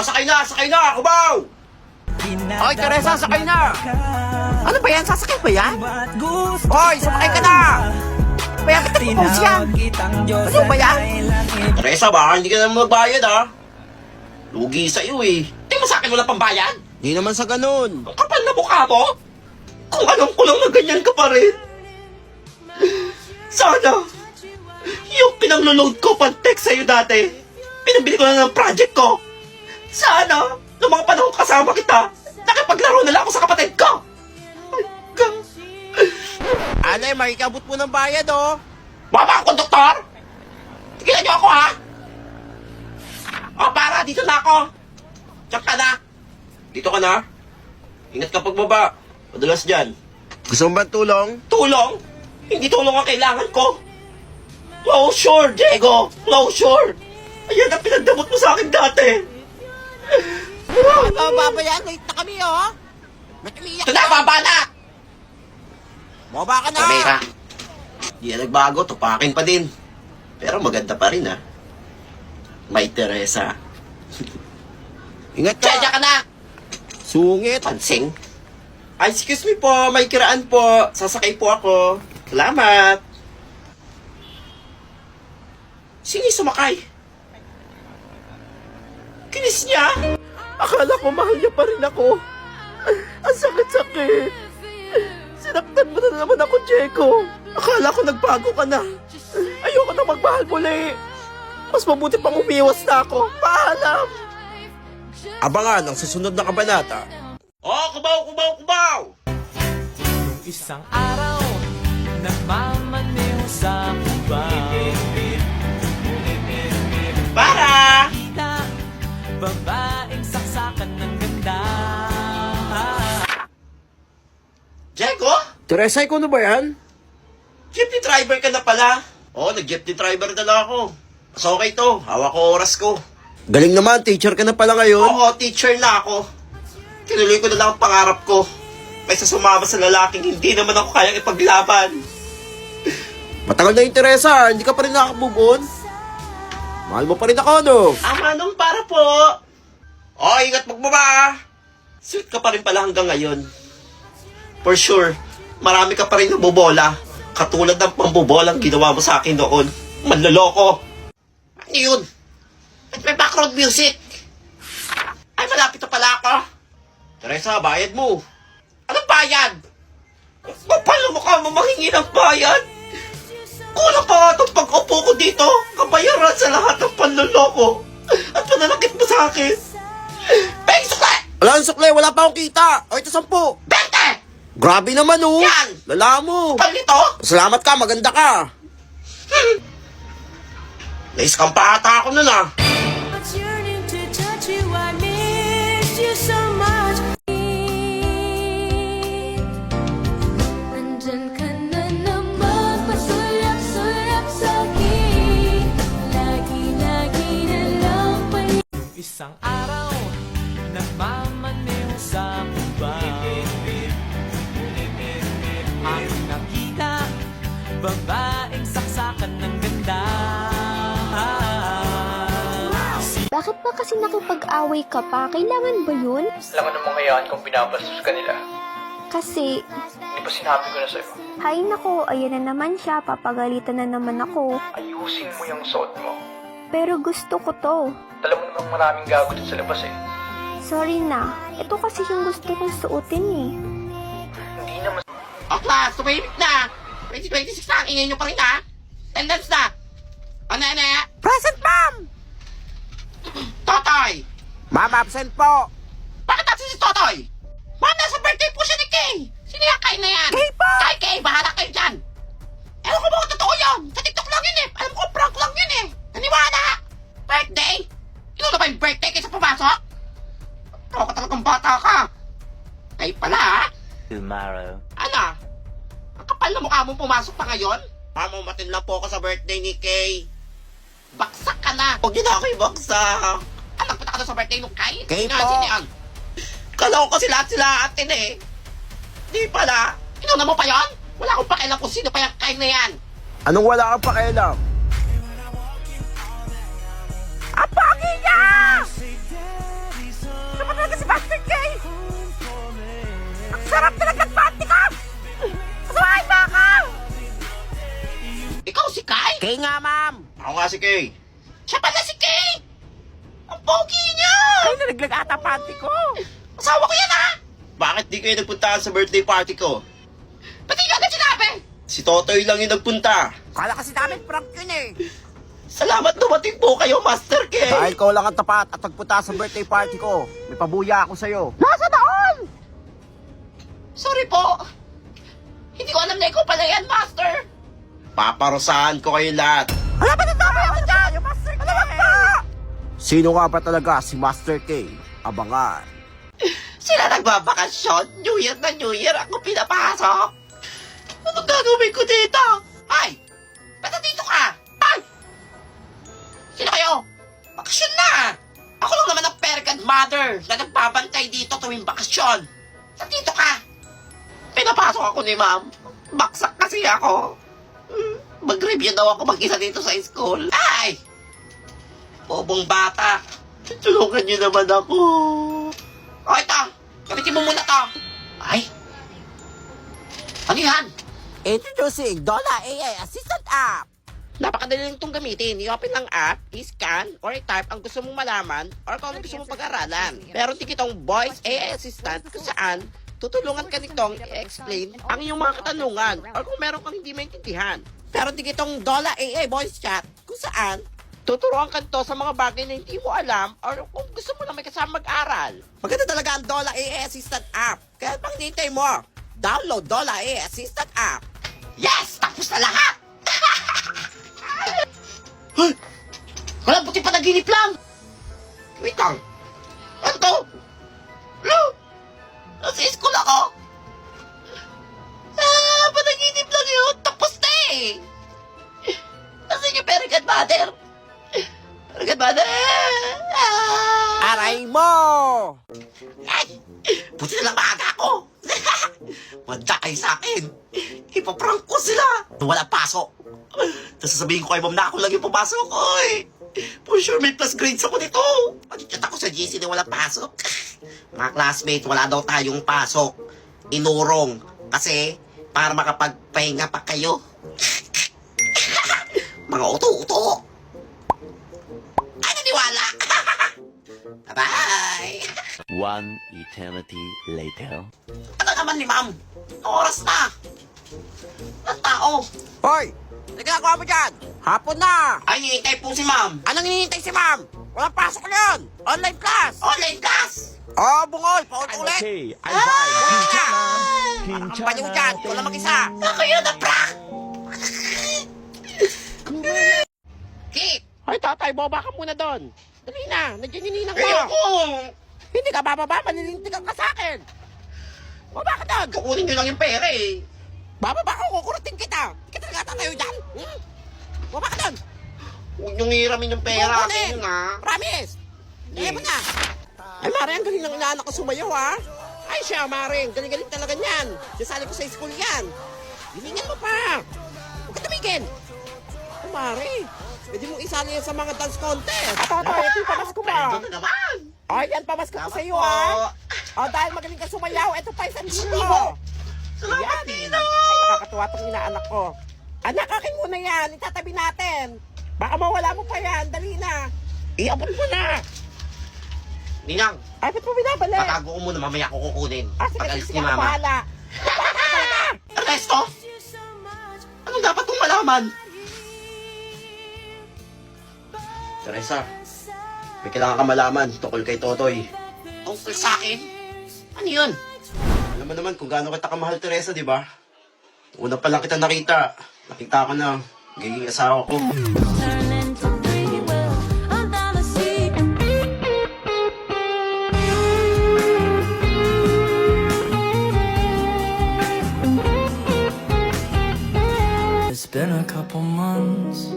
Sakay na, kubaw! Oy, Teresa, sakay na! Ano ba yan? Sasakay ba yan? Oy, sumakay ka na! Kaya kita pumus yan! Ano ba yan? Teresa, baka hindi ka naman magbayad, ha? Lugi sa'yo, eh. Di mo sa'kin wala pambayad? Di naman sa ganun. Ang kapal na mukha mo? Kung anong kulang na ganyan ka pa rin. Sana, yung pinang-load ko pang-text sa'yo dati, pinabili ko na ng project ko. Sana, noong mga panahon kasama kita, nakipaglaro na lang ako sa kapatid ko. Alay, makikabot mo ng bayad, oh. Baba ako, doktor! Tigilan niyo ako, ha? Para, dito na ako. Diyan ka na. Dito ka na. Ingat ka pagbaba. Madalas dyan. Gusto mo ba tulong? Tulong? Hindi tulong ang kailangan ko. Closure, Diego! Closure! Ayan ang pinagdamot mo sa akin dati. Baba ba yan? Late na kami, oh. Ito na, baba na! Baba ka na! Sabi ka. Di na nagbago, tupakin pa din. Pero maganda pa rin, ha? May Teresa. Ingat ka! Tsadya ka na! Sungit! Pansing. Excuse me po, may kiraan po. Sasakay po ako. Salamat. Sino yung sumakay? Kinis niya? Akala ko mahal niya pa rin ako. Ang sakit-sakit. Sinaktan mo na naman ako, Diego. Akala ko nagbago ka na. Ayoko na magmahal muli. Mas mabuti pang umiwas na ako. Paalam. Abangan ang susunod na kabanata. Oh, kubaw! Isang araw, nagmamaneho sa kuba. Para! Kita, babaeng saksakan ng ganda. Diego? Teresa, ikaw na ba yan? Jeepney driver ka na pala. Oo, nag-jeepney driver na lang ako. Mas okay to. Hawak ko oras ko. Galing naman, teacher ka na pala ngayon. Oo, teacher na ako. Tinuloy ko na lang ang pangarap ko. Kaysa sumama sa lalaking hindi naman ako kayang ipaglaban. Matagal na yung Teresa, hindi ka pa rin nakaka-move on. Mahal mo pa rin ako, no? Manong para po. Oh, ingat magbaba. Sweet ka pa rin pala hanggang ngayon. For sure, marami ka pa rin nabobola. Katulad ng pambobolang ginawa mo sa akin noon. Manloloko. Ano yun? At may background music. Ay, malapit na pala ako. Teresa, bayad mo. Anong bayad? Kapal na mukha mo manghingi ng bayad. Kulang pa nga itong pag-upo ko dito. Kabayaran sa lahat ng panloloko. At pananakit mo sa akin. Peng sukle! Wala ang sukle, wala pa akong kita. O, ito 10. 20! Grabe naman, oh. Yan! Lala mo. Palito? Salamat ka, maganda ka. Naiskam pa ata ako nun, ah. What's yearning to touch you? I miss you so much. Nandyan ka na naman, pasulap-sulap sa'kin. Lagi-lagi na lang Isang araw, nagmamaneho sa kuba. Ang nakita, babaeng saksakan ng ganda. Bakit ba kasi nakipag-away ka pa? Kailangan ba yun? Alam mo namang hayaan kung binabastos ka nila. Kasi, Di ba sinabi ko na sa'yo? hay nako, ayan na naman siya, papagalitan na naman ako. Ayusin mo yung suot mo. Pero gusto ko to. Alam mo namang maraming gago dun sa labas eh. Sorry na, ito kasi yung gusto kong suotin eh. Hindi naman O class, tumahimik na. 2026 na, ingay nyo pa rin, ha? Attendance na. Ano? Present, ma'am! Totoy! Ma'am, absent po. Bakit natin si Totoy? Ma'am, nasa birthday po siya ni Kay. Sino yung Kay na yan? Kay po! Kay, bahala kayo dyan. Ewan ko ba kung totoo yun? Sa TikTok lang yun eh. Alam ko, prank lang yun eh. Naniwala! Birthday? Ino na ba yung birthday kaysa pumasok? Ako talagang bata ka. Kay pala, ha? Tomorrow. Ano? Ang kapal na mukha mong pumasok pa ngayon? Ma'am, umatin lang po ako sa birthday ni Kay. Baksak ka na. Huwag niyo na ako ibaksak. Alam, punta ka na sa birthday nung Kay? Kay Sino po. yan? Kala ko kasi lahat sila atin eh. Di pala. Inuna mo pa yon? Wala akong pakialam kung sino pa yung Kay na yan. Anong wala kang pakialam? Ang pagi niya! Sarap talaga ng panty ko! Sumakay ba ako? Ikaw si Kai? Kay nga, ma'am. Ako nga si Kay. Siya pala si Kay! Ang pogi niya! Ay, nalaglag ata panty ko. Asawa ko yan ha! Bakit di kayo nagpunta sa birthday party ko? Ba't di nyo agad sinabi? Si Totoy lang yung nagpunta. Kala kasi namin prank yun eh. Salamat dumating po kayo, Master Kay! Dahil ikaw lang ang tapat at nagpunta sa birthday party ko, may pabuya ako sa'yo. Nasa doon? Sorry po. Hindi ko alam na ikaw pala yan, Master. Paparusahan ko kayo lahat. Ano ba nagdamay ako dyan? Yung Master K! Ano ba? Sino nga ba talaga si Master K? Abangan. Sila nagbabakasyon. New Year na New Year ako pinapasok. Anong gagawin ko dito? Ay! Ba't dito ka? Ay! Sino kayo? Bakasyon na! Ako lang naman ang fairy godmother na nagbabantay dito tuwing bakasyon. Nandito ka? Pinapasok ako ni ma'am. Baksak kasi ako. Mag-review daw ako mag-isa dito sa school. Ay! Bobong bata. Tulungan niyo naman ako. O ito, gamitin mo muna to. Ay! Ano yan? Introducing Dola AI Assistant App. Napakadali lang itong gamitin. I-open lang app, i-scan, or i-type ang gusto mong malaman or kung ano gusto mong pag-aralan. Meron din itong voice AI assistant kung saan tutulungan ka nitong i-explain ang iyong mga katanungan or kung meron kang hindi maintindihan. Meron din itong Dola AI voice chat kung saan tuturuan ka nito sa mga bagay na hindi mo alam or kung gusto mo lang may kasama mag-aral. Maganda talaga ang Dola AI Assistant app. Kaya pang hinihintay mo, download Dola AI Assistant app. Yes! Tapos na lahat! Hoy! Wala, buti pa naginip lang! Wait lang! Ano to? Ano? Nasa school ako? Panaginip lang yun! Tapos na eh! Nasaan yung fairy godmother? Fairy godmother! Aray mo! Ay! Buti na lang maaga ako! Manda kayo sa akin! Ipaprank ko sila! Wala pasok! Tapos sasabihin ko kay ma'am na ako lang yung pumasok! Oy! For sure may plus grades ako nito! Pag-chat ako sa GC na wala pasok! Mga classmates, wala daw tayong pasok. Inurong. Kasi, para makapagpahinga pa kayo. Mga uto-uto! Ay, naniwala! Bye-bye! One eternity later. Ano naman ni ma'am? Oras na! Ang tao! Hoy! Nagagawa mo dyan? Hapon na! Ay, hihintay po si ma'am! Anong hinihintay si ma'am? Walang pasok yun! Online class! Online class! Oh, bungoy! Paulit-ulit! Okay, I Parang ang banyo dyan! Ikaw lang mag-isa! Ako yun na prank! Kit! Hoy, tatay, boba ka muna doon. Dali na, nandiyan yung ninang mo. Ayoko! Hindi ka bababa, manilintigan ka sa akin. Baba ka doon. Kukunin nyo lang yung pera eh. Bababa ka, kukurutin kita. Hindi ka talaga tatayo dyan. Baba ka doon. Huwag nyo ngiramin yung pera. Kukunin. Akin yun ha. Promise. Kaya mo na. Ay, Mare, ang galing ng inaanak ko sumayaw, ha? Ay, siya, Mare, galing-galing talaga niyan. Sasali ko sa school yan. Hilingan mo pa. Huwag ka tumigil. Ay, Mare, pwede mong isali yan sa mga dance contest. Tatay, ito yung pamas ko ba? Ito na naman. Ay, yan, pamas ko sa iyo, po. ha? O, dahil magaling ka sumayaw, ito pa isang libo. Salamat, Yan. Tino. Ay, nakakatuwa itong inaanak ko. Anak, akin muna yan. Itatabi natin. Baka mawala mo pa yan. Dali na. Iabot mo na. Ninang, Ay, ba't mo binabalik? patago ko muna. Mamaya ko kukunin. Ah, sige, Pag-alis sige, ni ako mama. bahala. Ernesto? Anong dapat kong malaman? Teresa, may kailangan ka malaman tungkol kay Totoy. Tungkol sa akin? Ano yun? Alam mo naman kung gaano kita kamahal, Teresa, di ba? Una pa lang kita nakita. Nakita ko na magiging asawa ko. Turn into free will under the sea. It's been a couple months.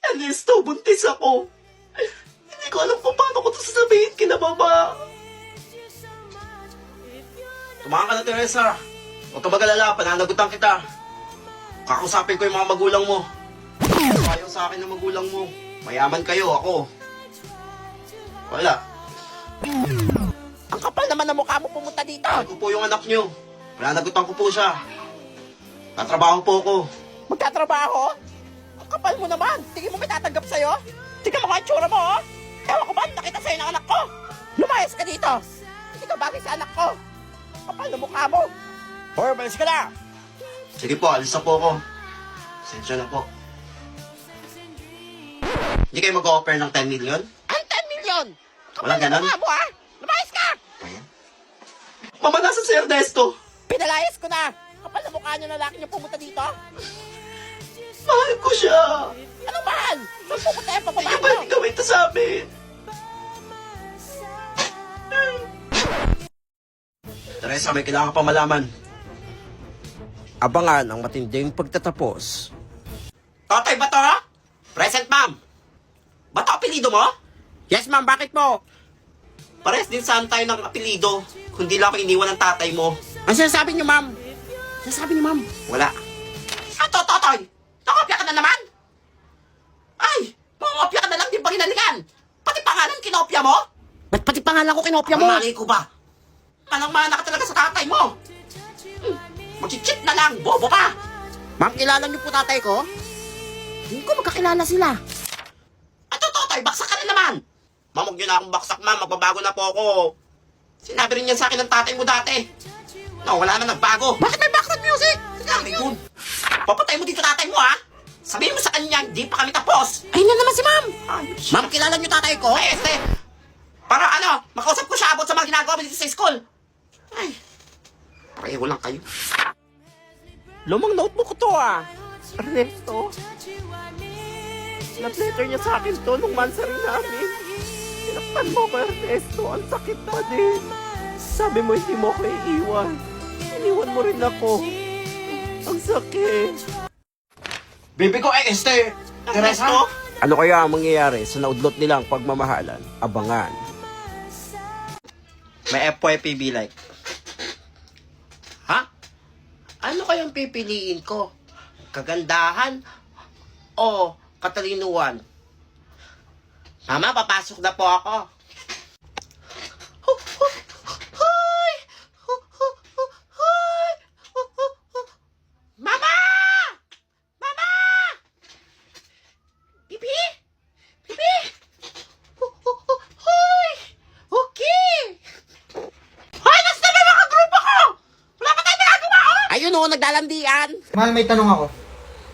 Ernesto, buntis ako. Hindi ko alam kung paano ko ito sasabihin kina mama. Tumakan ka na, Teresa. Huwag ka mag-alala, pananagutan kita. Kakausapin ko yung mga magulang mo. Ayaw sa akin ng magulang mo. Mayaman kayo, ako. Wala. Ang kapal naman ng mukha mo pumunta dito. Ako po yung anak nyo. Pananagutan ko po siya. Tatrabaho po ako. Magtatrabaho? Ang kapal mo naman. Tingin mo may tatanggap sa'yo? Tingnan mo nga ang tsura mo, oh. Ewan ko ba, nakita sa'yo ng anak ko. Lumayas ka dito. Hindi ka bagay sa anak ko. Kapal na mukha mo. Or, balis ka na. Sige po, alis na po ako. Sensya na po. Hindi kayo mag-offer ng 10 million? Ang 10 million. Kapal Walang na ganon? mukha mo, ha? Lumayas ka. Mama, nasa si Ernesto. Pinalayas ko na. Kapal na mukha niyo na lalaki niyo pumunta dito. Mahal ko siya. Ano mahal? Saan pupunta yung Hindi pababa niyo mo? pwede gawin ito sa amin. Teresa, may kailangan pa malaman. Abangan ang matinding pagtatapos. Totoy ba to? Present, ma'am. Ba to apelido mo? Yes, ma'am. Bakit po? Pares din saan tayo ng apelido. Kundi lang ako iniwan ng tatay mo. Ang sinasabi niyo, ma'am? Sinasabi niyo, ma'am? Wala. Ato, Totoy! Nakopya ka na naman? Ay! Mangopya ka na lang din ba hinalikan? Pati pangalan kinopya mo? Ba't pati pangalan ko kinopya mo? Malay ko ba? Manang-mana ka talaga sa tatay mo! Mag-cheat na lang! Bobo ka! Ma'am, kilala niyo po tatay ko? Hindi ko magkakilala sila. Ato, Totoy! Baksak ka na naman! Ma'am, huwag niyo na akong baksak, ma'am. Magbabago na po ako. Sinabi rin yan sa akin ng tatay mo dati. No, wala na nagbago. Bakit may background music? Sabi ko, papatay mo dito tatay mo, ha? Sabihin mo sa kanya, hindi pa kami tapos. Ayun na naman si ma'am! Ayos. Ma'am, kilala niyo tatay ko? Ay, este. Para ano, makausap ko siya about sa mga ginagawa mo dito sa school. Ay, pareho lang kayo. Lumang notebook ko to ah. Ernesto. Love letter niya sa akin to nung mansari namin. Sinaktan mo ko, Ernesto. Ang sakit pa din. Sabi mo hindi mo ako iiwan. Iniwan mo rin ako. Ang sakit. Baby ko, ay, este. Ernesto? Ano kaya ang mangyayari sa naudlot nilang pagmamahalan? Abangan. May FYP be like. Ha? Ano kayang pipiliin ko? Kagandahan o katalinuhan? Mama, papasok na po ako. Mama! Mama! Bibi! Bibi! Hoy! Okay! Hoy! Nasa na mga grupo ko! Wala pa tayo nagagawa, oh! Ayun o, naglalandian. Mahal, may tanong ako.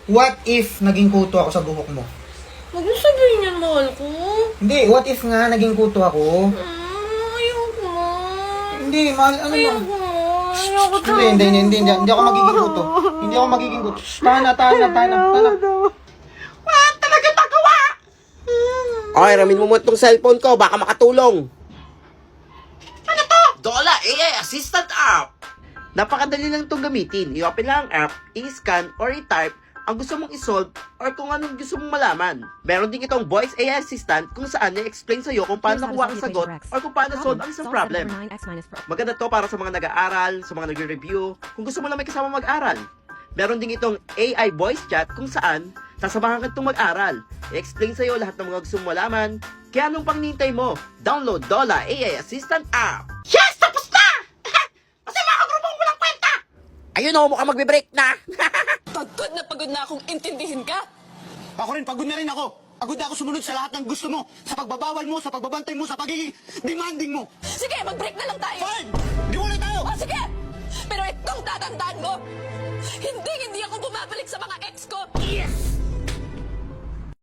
What if naging kuto ako sa buhok mo? Huwag mo sabihin yan, mahal ko. Hindi, what if nga naging kuto ako? Ayoko. Hindi, mahal, ano ba? Ayoko talaga. Hindi ako magiging kuto. Hindi ako magiging kuto. Shh, Tana. Wala talaga magawa. Okay, ramin mo mo itong cellphone ko. Baka makatulong. Ano to? Dola AI Assistant App! Napakadali lang itong gamitin. I-open lang ang app, i-scan, or i-type ang gusto mong isolve or kung anong gusto mong malaman. Meron din itong voice AI assistant kung saan i-explain sa'yo kung paano nakuha ang sagot or kung paano solve ang isang problem. Maganda to para sa mga nag-aaral, sa mga nagre-review, kung gusto mo lang may kasama mag-aral. Meron din itong AI voice chat kung saan sasamahan ka itong mag-aral. I-explain sa'yo lahat ng mga gusto mong malaman. Kaya anong pangnintay mo? Download Dola AI Assistant App. Yes! Tapos na! Kasi mga grupong walang kwenta! Ayun o, mukhang magbe-break na. Pagod na akong intindihin ka. Ako rin, pagod na rin ako. Pagod na ako sumunod sa lahat ng gusto mo. Sa pagbabawal mo, sa pagbabantay mo, sa pagiging demanding mo. Sige, mag-break na lang tayo. Fine! Di wala tayo! O sige! Pero itong tatandaan mo, hindi ako bumabalik sa mga ex ko. Yes!